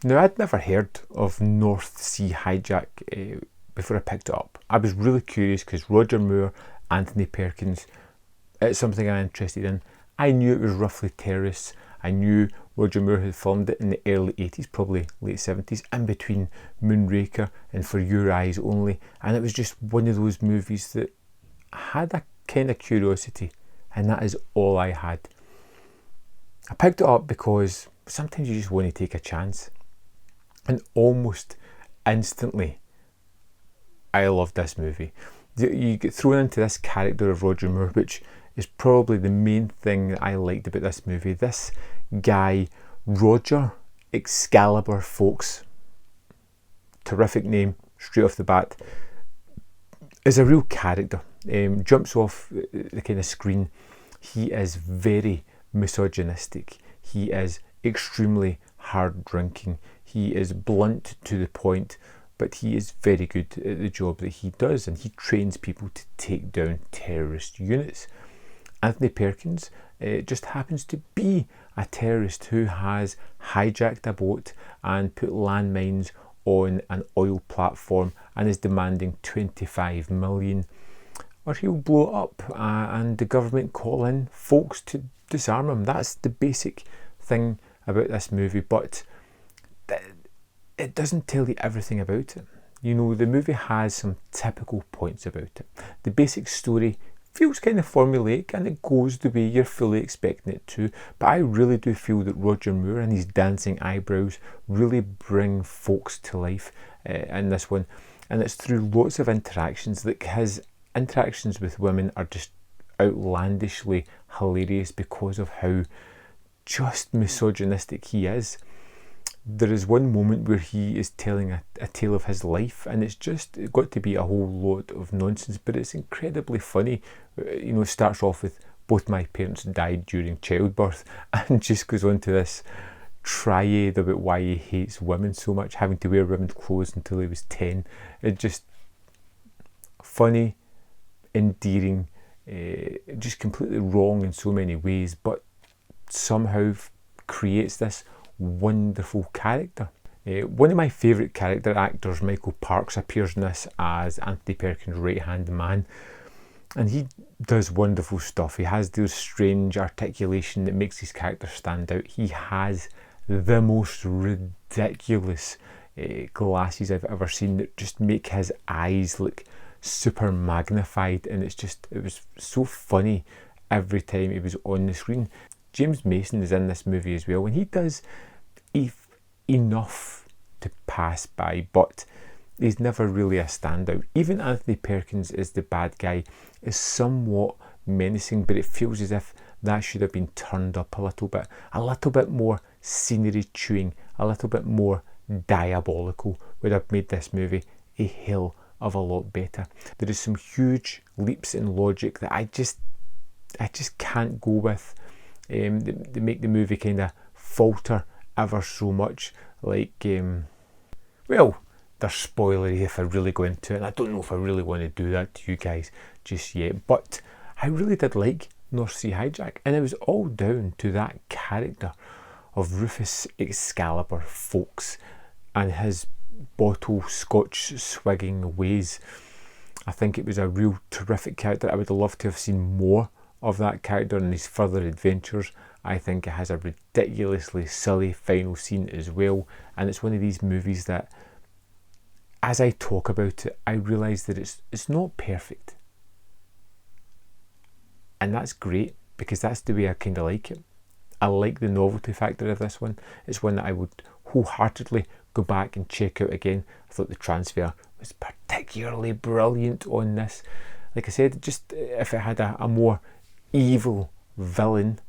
Now, I'd never heard of North Sea Hijack before I picked it up. I was really curious because Roger Moore, Anthony Perkins, it's something I'm interested in. I knew it was roughly terrorists. I knew Roger Moore had filmed it in the early 80s, probably late 70s, in between Moonraker and For Your Eyes Only. And it was just one of those movies that had a kind of curiosity, and that is all I had. I picked it up because sometimes you just want to take a chance. And almost instantly, I loved this movie. You get thrown into this character of Roger Moore, which is probably the main thing that I liked about this movie. This guy, Roger Excalibur Ffolkes, terrific name straight off the bat, is a real character. Jumps off the kind of screen. He is very misogynistic. He is extremely hard drinking. He is blunt to the point, but he is very good at the job that he does, and he trains people to take down terrorist units. Anthony Perkins just happens to be a terrorist who has hijacked a boat and put landmines on an oil platform and is demanding 25 million, or he'll blow it up and the government call in folks to disarm him. That's the basic thing about this movie, but it doesn't tell you everything about it. You know, the movie has some typical points about it. The basic story feels kind of formulaic and it goes the way you're fully expecting it to, but I really do feel that Roger Moore and his dancing eyebrows really bring Ffolkes to life in this one, and it's through lots of interactions. Like, his interactions with women are just outlandishly hilarious because of how just misogynistic he is. There is one moment where he is telling a tale of his life, and it's just got to be a whole lot of nonsense, but it's incredibly funny. You know, it starts off with both my parents died during childbirth and just goes on to this triad about why he hates women so much, having to wear women's clothes until he was 10. It's just funny, endearing, just completely wrong in so many ways, but somehow creates this wonderful character. One of my favourite character actors, Michael Parks, appears in this as Anthony Perkins' right-hand man, and he does wonderful stuff. He has this strange articulation that makes his character stand out. He has the most ridiculous glasses I've ever seen that just make his eyes look super magnified, and it was so funny every time he was on the screen. James Mason is in this movie as well, and he does enough to pass by, but he's never really a standout. Even Anthony Perkins is the bad guy, is somewhat menacing, but it feels as if that should have been turned up a little bit more scenery chewing, a little bit more diabolical would have made this movie a hell of a lot better. There is some huge leaps in logic that I just can't go with. They make the movie kind of falter ever so much. Like, well, they're spoilery if I really go into it, and I don't know if I really want to do that to you guys just yet, but I really did like North Sea Hijack, and it was all down to that character of Rufus Excalibur Ffolkes and his bottle scotch swigging ways. I think it was a real terrific character. I would love to have seen more of that character in his further adventures. I think it has a ridiculously silly final scene as well, and it's one of these movies that, as I talk about it, I realise that it's not perfect, and that's great because that's the way I kind of like it. I like the novelty factor of this one. It's one that I would wholeheartedly go back and check out again. I thought the transfer was particularly brilliant on this. Like I said, just if it had a more evil villain,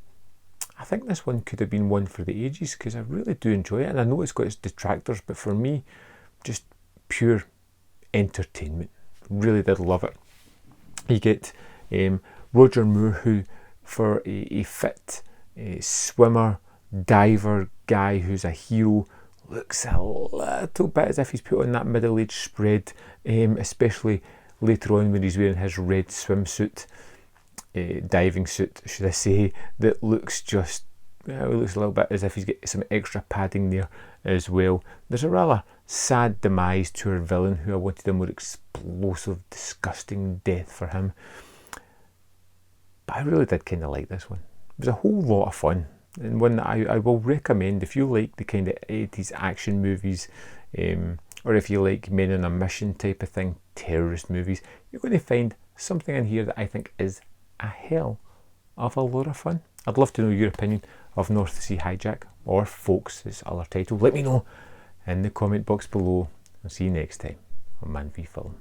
I think this one could have been one for the ages, because I really do enjoy it, and I know it's got its detractors, but for me, just pure entertainment. Really did love it. You get Roger Moore, who for a fit swimmer, diver guy who's a hero, looks a little bit as if he's put on that middle-aged spread, especially later on when he's wearing his red swimsuit, diving suit should I say, that looks just, it looks a little bit as if he's got some extra padding there as well. There's a rather sad demise to our villain, who I wanted a more explosive, disgusting death for him. But I really did kind of like this one. It was a whole lot of fun, and one that I will recommend if you like the kind of 80s action movies, or if you like men on a mission type of thing, terrorist movies. You're going to find something in here that I think is a hell of a lot of fun. I'd love to know your opinion of North Sea Hijack, or Ffolkes, its other title. Let me know in the comment box below. I'll see you next time on Man v Film.